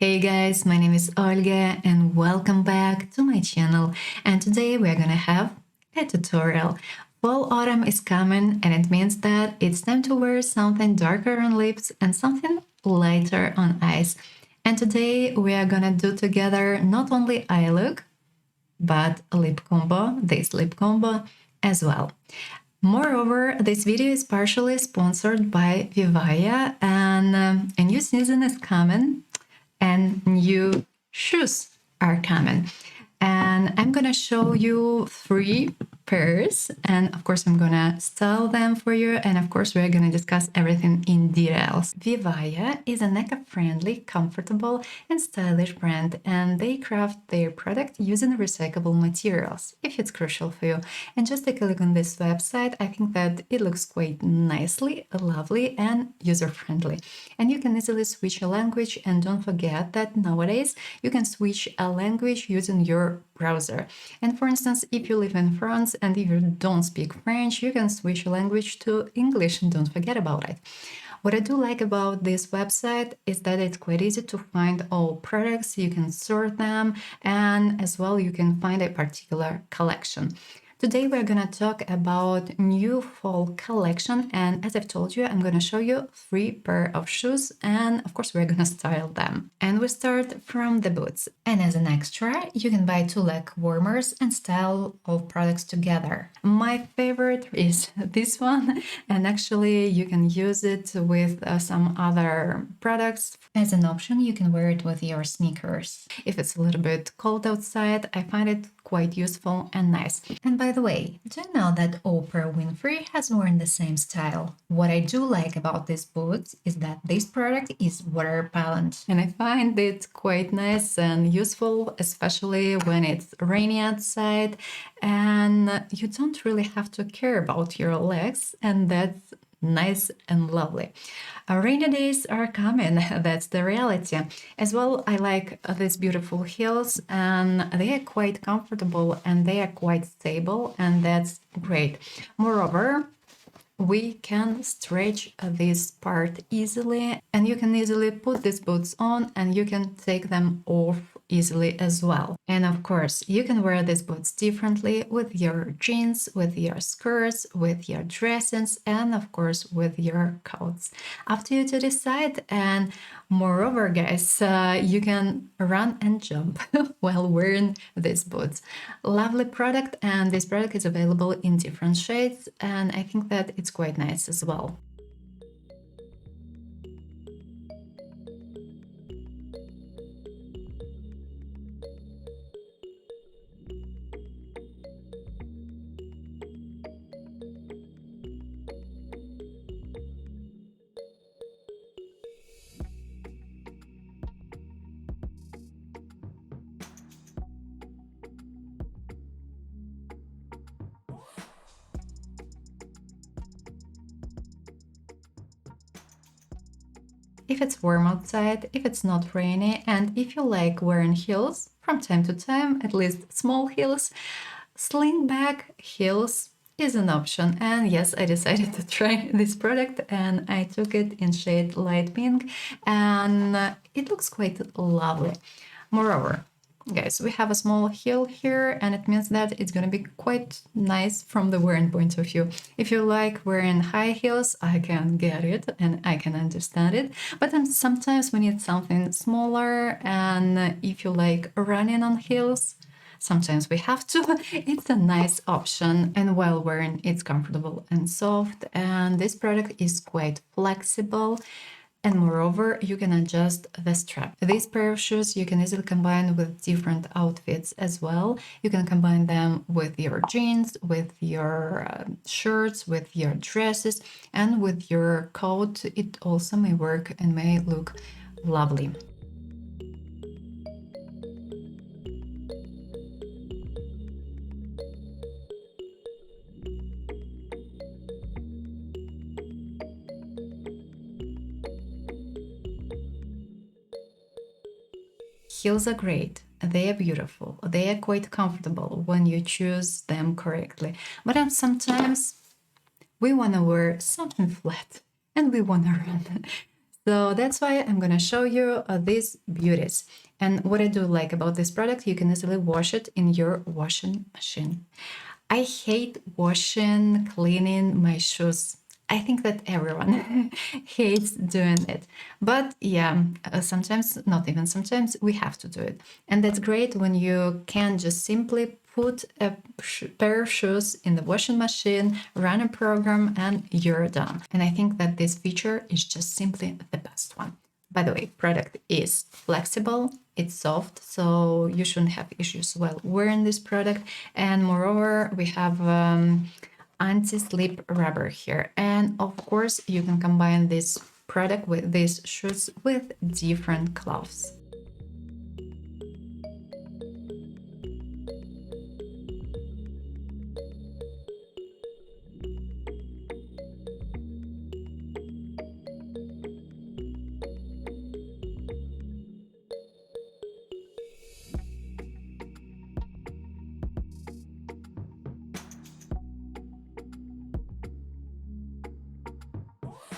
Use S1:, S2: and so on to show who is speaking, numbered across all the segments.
S1: Hey guys, my name is Olga and welcome back to my channel. And today we're gonna have a tutorial. Fall autumn is coming and it means that it's time to wear something darker on lips and something lighter on eyes. And today we are gonna do together not only eye look, but this lip combo as well. Moreover, this video is partially sponsored by VIVAIA and a new season is coming and new shoes are coming. And I'm gonna show you 3 pairs, and of course I'm gonna style them for you, and of course we're gonna discuss everything in details. VIVAIA is an eco-friendly, comfortable and stylish brand, and they craft their product using recyclable materials, if it's crucial for you. And just take a look on this website. I think that it looks quite nicely, lovely and user-friendly. And you can easily switch a language, and don't forget that nowadays you can switch a language using your browser. And for instance, if you live in France and if you don't speak French, you can switch language to English, and don't forget about it. What I do like about this website is that it's quite easy to find all products, you can sort them, and as well you can find a particular collection. Today we're gonna talk about new fall collection, and as I've told you, I'm gonna show you 3 pair of shoes, and of course we're gonna style them. And we start from the boots. And as an extra, you can buy 2 leg warmers and style all products together. My favorite is this one, and actually you can use it with some other products. As an option, you can wear it with your sneakers. If it's a little bit cold outside, I find it quite useful and nice. And by the way, do you know that Oprah Winfrey has worn the same style? What I do like about these boots is that this product is water repellent, and I find it quite nice and useful, especially when it's rainy outside and you don't really have to care about your legs, and that's nice and lovely. Rainy days are coming, that's the reality. As well, I like these beautiful heels, and they are quite comfortable and they are quite stable, and that's great. Moreover, we can stretch this part easily, and you can easily put these boots on and you can take them off easily as well. And of course, you can wear these boots differently with your jeans, with your skirts, with your dresses, and of course with your coats. Up to you to decide. And moreover, guys, you can run and jump while wearing these boots. Lovely product, and this product is available in different shades, and I think that it's quite nice as well. If it's warm outside, if it's not rainy, and if you like wearing heels from time to time, at least small heels, slingback heels is an option. And yes, I decided to try this product, and I took it in shade light pink, and it looks quite lovely. Moreover, guys, we have a small heel here, and it means that it's gonna be quite nice from the wearing point of view. If you like wearing high heels, I can get it and I can understand it, but then sometimes we need something smaller, and if you like running on heels, sometimes we have to. It's a nice option, and while wearing it's comfortable and soft, and this product is quite flexible. And moreover, you can adjust the strap. This pair of shoes you can easily combine with different outfits as well. You can combine them with your jeans, with your shirts, with your dresses, and with your coat. It also may work and may look lovely. Heels are great, they are beautiful, they are quite comfortable when you choose them correctly. But then sometimes we want to wear something flat and we want to run. So that's why I'm gonna show you these beauties. And what I do like about this product, you can easily wash it in your washing machine. I hate washing, cleaning my shoes. I think that everyone hates doing it. But yeah, sometimes, not even sometimes, we have to do it. And that's great when you can just simply put a pair of shoes in the washing machine, run a program, and you're done. And I think that this feature is just simply the best one. By the way, product is flexible, it's soft, so you shouldn't have issues while wearing this product. And moreover, we have anti-slip rubber here. And of course, you can combine this product with these shoes with different gloves.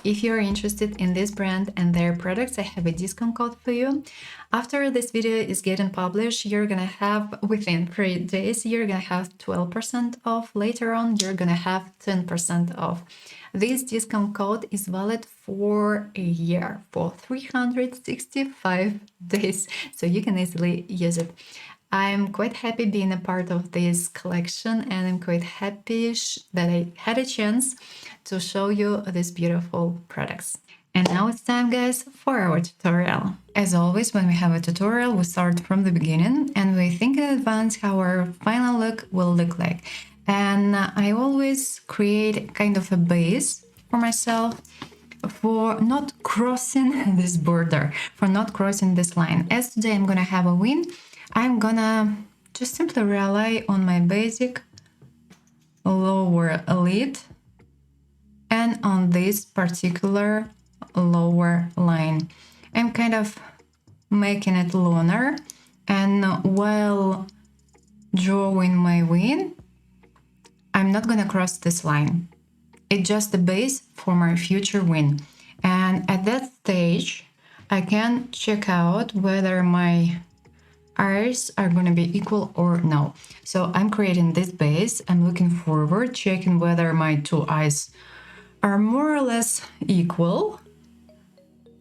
S1: If you're interested in this brand and their products, I have a discount code for you. After this video is getting published, you're gonna have, within 3 days, you're gonna have 12% off. Later on, you're gonna have 10% off. This discount code is valid for a year, for 365 days, so you can easily use it. I'm quite happy being a part of this collection, and I'm quite happy that I had a chance to show you these beautiful products. And now it's time, guys, for our tutorial. As always, when we have a tutorial, we start from the beginning and we think in advance how our final look will look like. And I always create kind of a base for myself for not crossing this border, for not crossing this line. As today I'm gonna have a win, I'm gonna just simply rely on my basic lower lid and on this particular lower line. I'm kind of making it longer, and while drawing my wing, I'm not gonna cross this line. It's just the base for my future wing. And at that stage, I can check out whether my eyes are going to be equal or no. So I'm creating this base. I'm looking forward, checking whether my two eyes are more or less equal.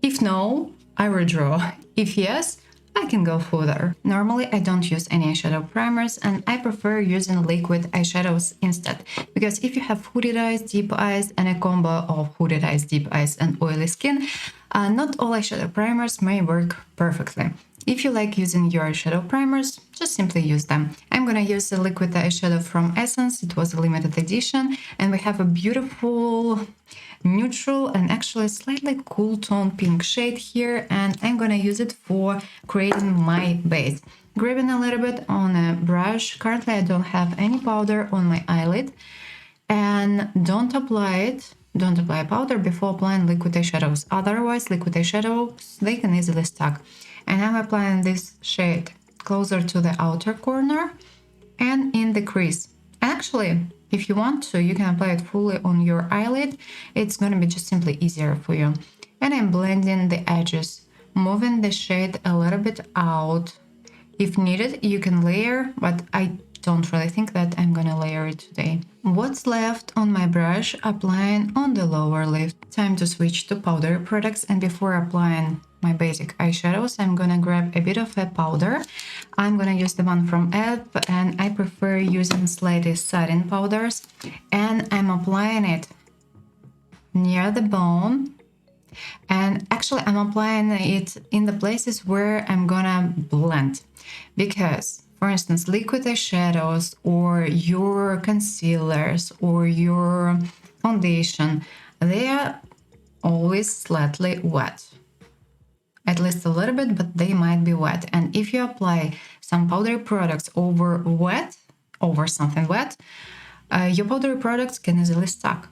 S1: If no, I redraw. If yes, I can go further. Normally, I don't use any eyeshadow primers, and I prefer using liquid eyeshadows instead. Because if you have hooded eyes, deep eyes, and a combo of hooded eyes, deep eyes, and oily skin, not all eyeshadow primers may work perfectly. If you like using your eyeshadow primers, just simply use them. I'm gonna use the liquid eyeshadow from Essence. It was a limited edition, and we have a beautiful neutral and actually slightly cool tone pink shade here, and I'm gonna use it for creating my base. Grabbing a little bit on a brush. Currently I don't have any powder on my eyelid, and don't apply powder before applying liquid eyeshadows. Otherwise, liquid eyeshadows, they can easily stuck. And I'm applying this shade closer to the outer corner and in the crease. Actually, if you want to, you can apply it fully on your eyelid. It's going to be just simply easier for you. And I'm blending the edges, moving the shade a little bit out. If needed, you can layer, but I don't really think that I'm gonna layer it today. What's left on my brush, applying on the lower lid. Time to switch to powder products, and before applying my basic eyeshadows, I'm gonna grab a bit of a powder. I'm gonna use the one from Eve, and I prefer using slightly satin powders, and I'm applying it near the bone. And actually I'm applying it in the places where I'm gonna blend, because for instance liquid eyeshadows or your concealers or your foundation, they are always slightly wet, at least a little bit, but they might be wet. And if you apply some powdery products over something wet, your powdery products can easily stuck.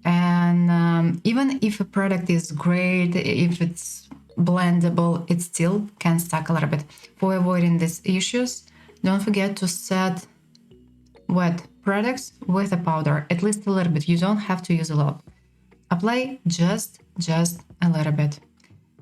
S1: And even if a product is great, if it's blendable, it still can stuck a little bit. For avoiding these issues, don't forget to set wet products with a powder, at least a little bit. You don't have to use a lot. Apply just a little bit.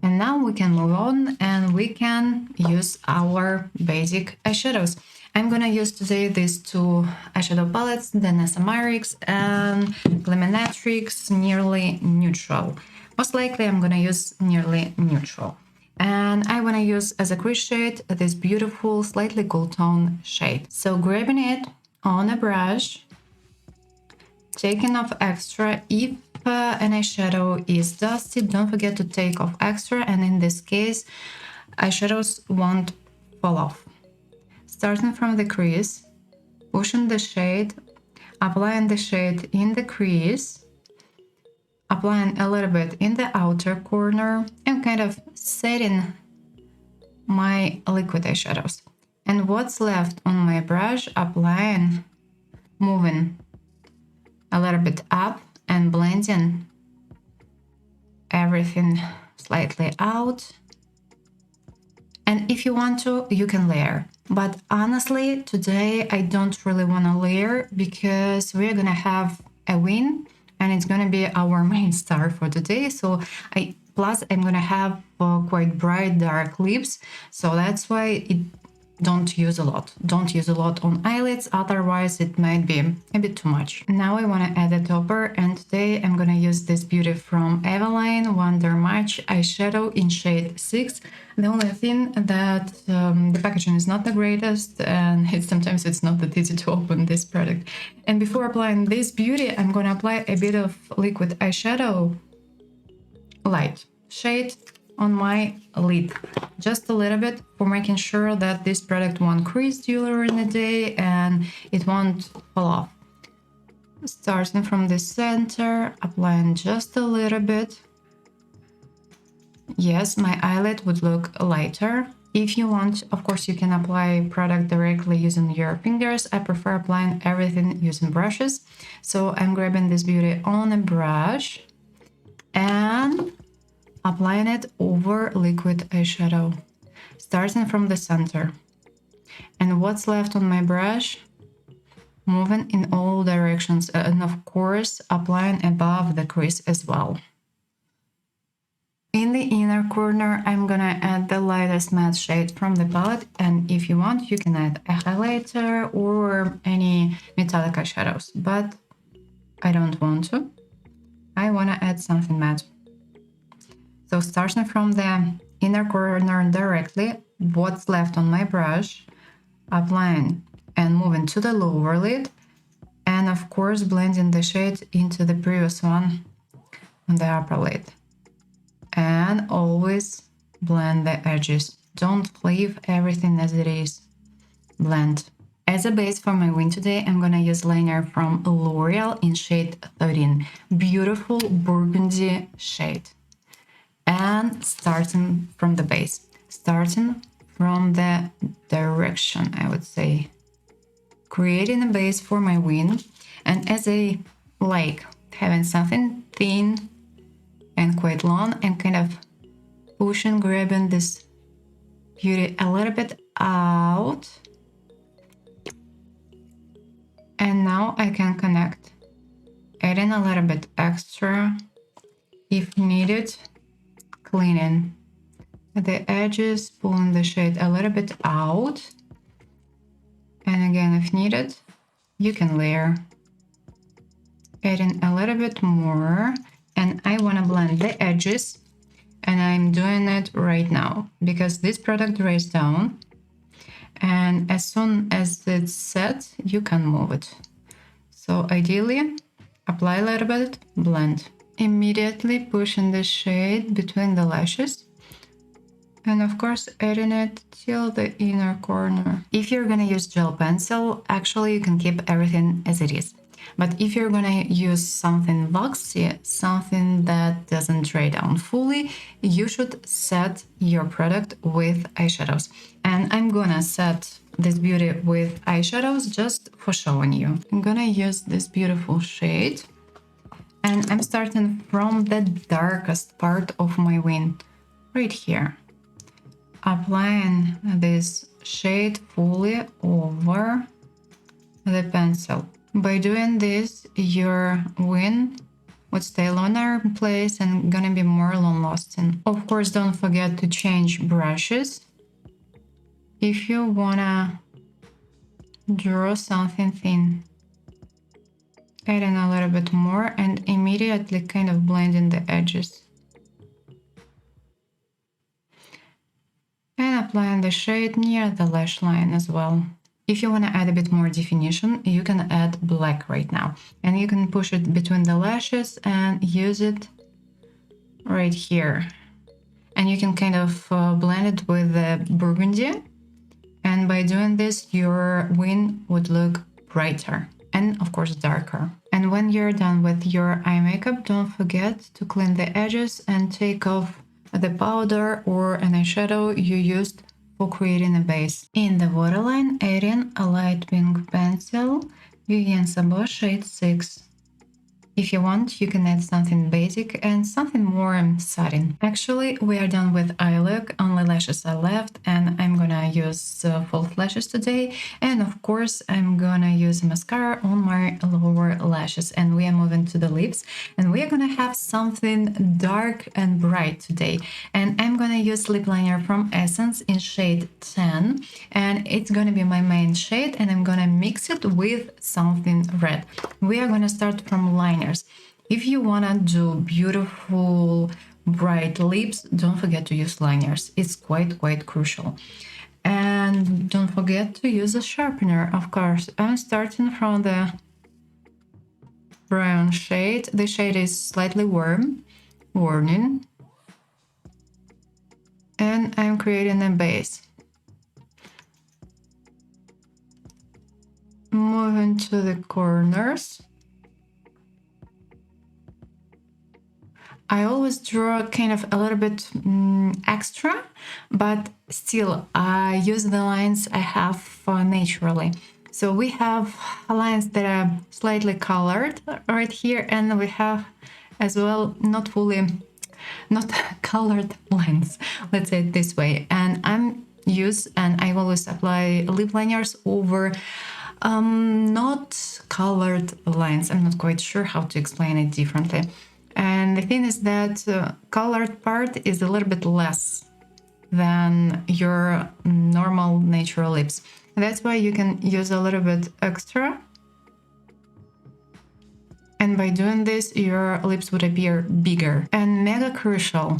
S1: And now we can move on and we can use our basic eyeshadows. I'm gonna use today these two eyeshadow palettes, the Nyx and Glaminatrix Nearly Neutral. Most likely I'm gonna use Nearly Neutral. And I wanna use as a crease shade this beautiful, slightly cool tone shade. So grabbing it on a brush, taking off extra. If an eyeshadow is dusty, don't forget to take off extra, and in this case eyeshadows won't fall off. Starting from the crease, pushing the shade, applying the shade in the crease, applying a little bit in the outer corner, and kind of setting my liquid eyeshadows. And what's left on my brush, applying, moving a little bit up and blending everything slightly out. And if you want to, you can layer. But honestly, today I don't really want to layer because we're gonna have a win and it's gonna be our main star for today. So plus I'm gonna have quite bright dark lips. So that's why don't use a lot. Don't use a lot on eyelids, otherwise it might be a bit too much. Now I want to add a topper, and today I'm gonna use this beauty from Eveline Wonder Match eyeshadow in shade 6. The only thing that the packaging is not the greatest, and sometimes it's not that easy to open this product. And before applying this beauty, I'm gonna apply a bit of liquid eyeshadow, light shade, on my lid, just a little bit, for making sure that this product won't crease during the day and it won't fall off. Starting from the center, applying just a little bit. Yes, my eyelid would look lighter. If you want, of course, you can apply product directly using your fingers. I prefer applying everything using brushes. So I'm grabbing this beauty on a brush and applying it over liquid eyeshadow, starting from the center. And what's left on my brush, moving in all directions, and of course applying above the crease as well. In the inner corner, I'm gonna add the lightest matte shade from the palette, and if you want, you can add a highlighter or any metallic eyeshadows, but I don't want to. I wanna add something matte. So starting from the inner corner directly, what's left on my brush, applying and moving to the lower lid, and of course blending the shade into the previous one on the upper lid. And always blend the edges. Don't leave everything as it is. Blend. As a base for my wing today, I'm gonna use liner from L'Oreal in shade 13. Beautiful burgundy shade. And starting from the base, starting from the direction, I would say, creating a base for my wing, and as I like having something thin and quite long, and kind of pushing, grabbing this beauty a little bit out, and now I can connect, adding a little bit extra if needed, cleaning the edges, pulling the shade a little bit out, and again if needed you can layer, adding a little bit more. And I want to blend the edges, and I'm doing it right now because this product dries down, and as soon as it's set you can move it. So ideally apply a little bit, blend, immediately pushing the shade between the lashes, and of course adding it till the inner corner. If you're gonna use gel pencil, actually you can keep everything as it is. But if you're gonna use something waxy, something that doesn't dry down fully, you should set your product with eyeshadows. And I'm gonna set this beauty with eyeshadows just for showing you. I'm gonna use this beautiful shade, and I'm starting from the darkest part of my wing, right here. Applying this shade fully over the pencil. By doing this, your wing would stay longer in place and gonna be more long lasting. Of course, don't forget to change brushes if you wanna draw something thin. Add in a little bit more and immediately kind of blend in the edges. And applying the shade near the lash line as well. If you want to add a bit more definition, you can add black right now. And you can push it between the lashes and use it right here. And you can kind of blend it with the burgundy. And by doing this, your wing would look brighter and of course darker. And when you're done with your eye makeup, don't forget to clean the edges and take off the powder or an eyeshadow you used for creating a base. In the waterline, adding a light pink pencil, Vivienne Sabo shade 6. If you want, you can add something basic and something more satin. Actually, we are done with eye look, only lashes are left, and I'm gonna use false lashes today. And of course, I'm gonna use mascara on my lower lashes. And we are moving to the lips, and we are gonna have something dark and bright today. And I'm gonna use Lipliner from Essence in shade 10, and it's gonna be my main shade, and I'm gonna mix it with something red. We are gonna start from liner. If you wanna do beautiful bright lips, don't forget to use liners. It's quite crucial. And don't forget to use a sharpener, of course. I'm starting from the brown shade. The shade is slightly warming. And I'm creating a base. Moving to the corners. I always draw kind of a little bit extra, but still I use the lines I have naturally. So we have lines that are slightly colored right here, and we have as well not colored lines, let's say it this way. And I always apply lip liners over not colored lines. I'm not quite sure how to explain it differently. And the thing is that colored part is a little bit less than your normal natural lips. That's why you can use a little bit extra. And by doing this, your lips would appear bigger. And mega crucial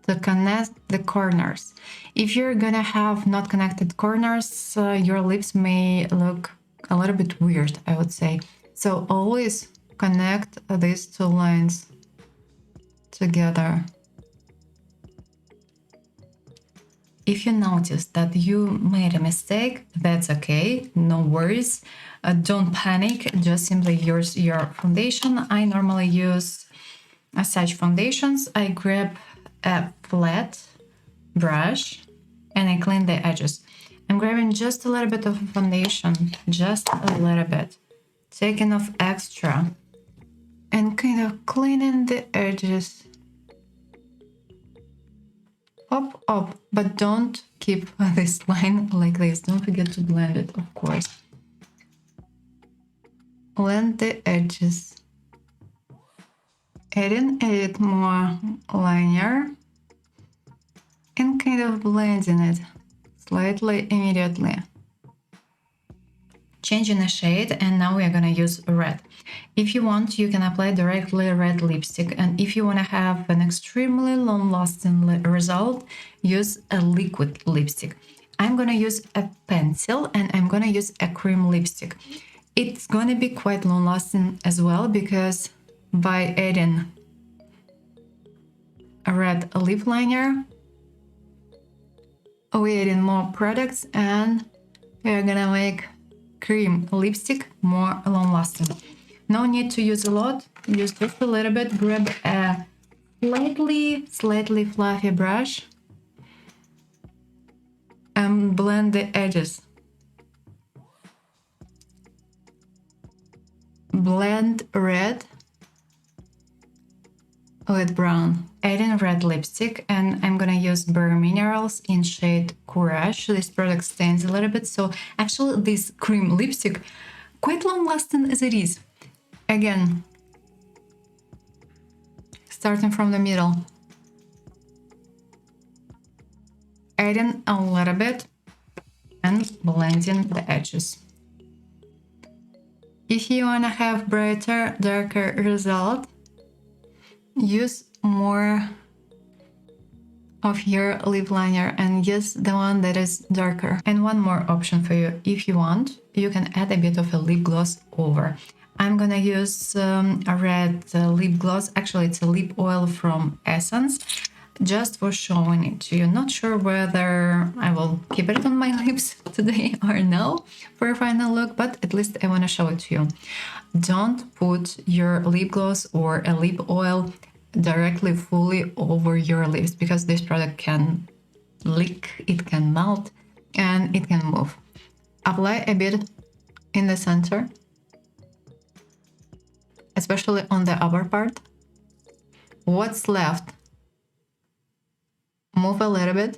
S1: to connect the corners. If you're gonna have not connected corners, your lips may look a little bit weird, I would say. So always connect these two lines together. If you notice that you made a mistake, that's okay, no worries. Don't panic, just simply use your foundation. I normally use such foundations. I grab a flat brush and I clean the edges. I'm grabbing just a little bit of foundation, just a little bit, taking off extra and kind of cleaning the edges. Up, but don't keep this line like this. Don't forget to blend it, of course. Blend the edges. Adding a bit more liner and kind of blending it slightly immediately. Changing the shade, and now we are gonna use red. If you want, you can apply directly red lipstick, and if you want to have an extremely long-lasting result, use a liquid lipstick. I'm gonna use a pencil and I'm gonna use a cream lipstick. It's gonna be quite long-lasting as well, because by adding a red lip liner, we're adding more products and we're gonna make cream lipstick more long-lasting. No need to use a lot, use just a little bit. Grab a slightly fluffy brush and blend the edges. Blend red with brown. Adding red lipstick, and I'm gonna use Bareminerals in shade Courage. This product stains a little bit, so actually this cream lipstick quite long lasting as it is. Again, starting from the middle, adding a little bit and blending the edges. If you want to have brighter, darker result, use more of your lip liner and use the one that is darker. And one more option for you, if you want, you can add a bit of a lip gloss over. I'm gonna use a red lip gloss. Actually, it's a lip oil from Essence, just for showing it to you. Not sure whether I will keep it on my lips today or no for a final look, but at least I want to show it to you. Don't put your lip gloss or a lip oil directly fully over your lips, because this product can leak, it can melt, and it can move. Apply a bit in the center, especially on the upper part. What's left, move a little bit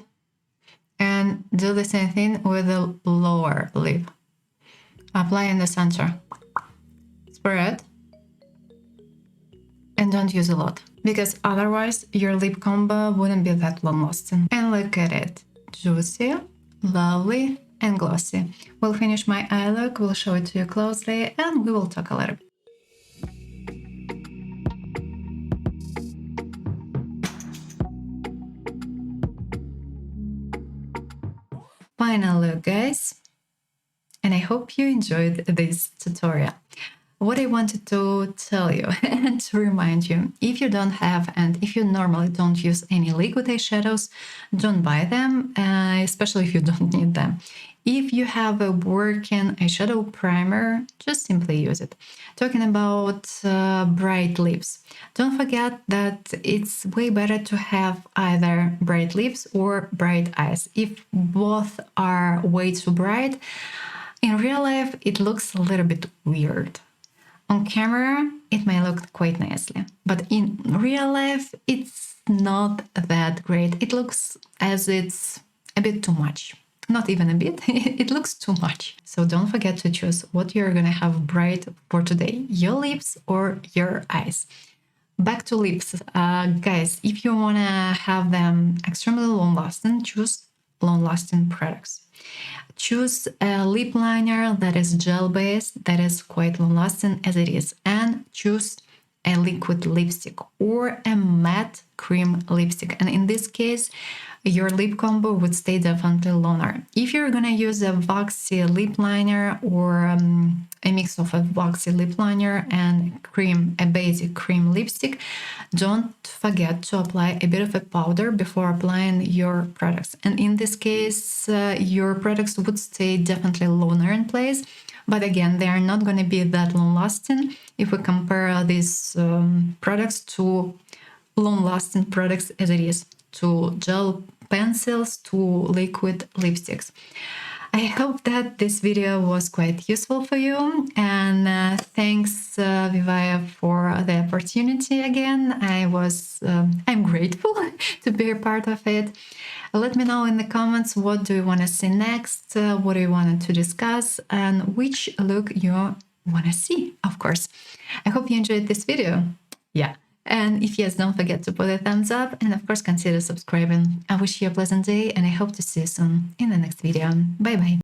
S1: and do the same thing with the lower lip. Apply in the center, spread, and don't use a lot, because otherwise your lip combo wouldn't be that long lasting. And look at it, juicy, lovely, and glossy. We'll finish my eye look, we'll show it to you closely, and we will talk a little bit. Final look, guys, and I hope you enjoyed this tutorial. What I wanted to tell you and to remind you, if you don't have and if you normally don't use any liquid eyeshadows, don't buy them, especially if you don't need them. If you have a working eyeshadow primer, just simply use it. Talking about bright lips, don't forget that it's way better to have either bright lips or bright eyes. If both are way too bright, in real life it looks a little bit weird. On camera, it may look quite nicely, but in real life, it's not that great. It looks as it's a bit too much. Not even a bit, it looks too much. So don't forget to choose what you're gonna have bright for today, your lips or your eyes. Back to lips. Guys, if you wanna have them extremely long-lasting, choose long-lasting products. Choose a lip liner that is gel-based, that is quite long-lasting as it is, and choose a liquid lipstick or a matte cream lipstick. And in this case, your lip combo would stay definitely longer. If you're gonna use a waxy lip liner or a mix of a waxy lip liner and a basic cream lipstick, don't forget to apply a bit of a powder before applying your products. And in this case, your products would stay definitely longer in place. But again, they are not going to be that long-lasting if we compare these products to long-lasting products as it is, to gel pencils, to liquid lipsticks. I hope that this video was quite useful for you, and thanks VIVAIA for the opportunity again. I'm grateful to be a part of it. Let me know in the comments what do you want to see next, what do you want to discuss, and which look you want to see, of course. I hope you enjoyed this video. Yeah. And if yes, don't forget to put a thumbs up and of course consider subscribing. I wish you a pleasant day and I hope to see you soon in the next video. Bye bye.